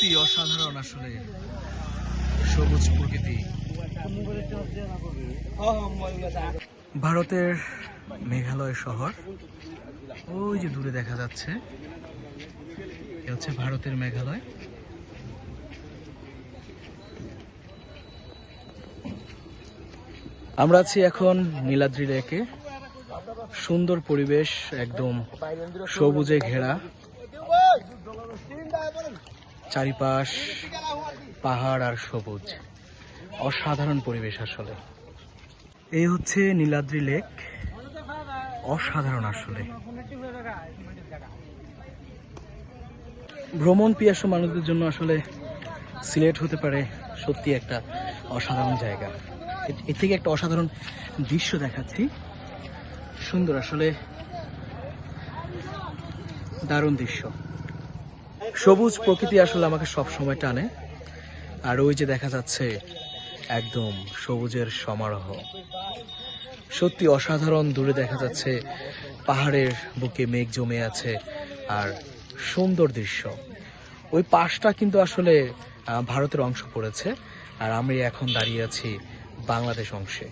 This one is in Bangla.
সত্যি অসাধারণ আসলে সবুজ প্রকৃতি। ভারতের মেঘালয় শহর, ওই যে দূরে দেখা যাচ্ছে, এ হচ্ছে ভারতের মেঘালয়। আমরা আছি এখন নীলাদ্রি লেকে। সুন্দর পরিবেশ, একদম সবুজে ঘেরা, চারিপাশ পাহাড় আর সবুজ, অসাধারণ পরিবেশ আসলে। এই হচ্ছে নীলাদ্রি লেক, অসাধারণ আসলে। ভ্রমণ পিয়াসু মানুষদের জন্য আসলে সিলেট হতে পারে সত্যি একটা অসাধারণ জায়গা। এর থেকে একটা অসাধারণ দৃশ্য দেখাচ্ছি, সুন্দর আসলে, দারুণ দৃশ্য। সবুজ প্রকৃতি আসলে আমাকে সব সময় টানে। আর ওই যে দেখা যাচ্ছে একদম সবুজের সমারোহ, সত্যি অসাধারণ। দূরে দেখা যাচ্ছে পাহাড়ের বুকে মেঘ জমে আছে আর সুন্দর দৃশ্য। ওই পাশটা কিন্তু আসলে ভারতের অংশ পড়েছে, আর আমি এখন দাঁড়িয়ে আছি বাংলাদেশ অংশে।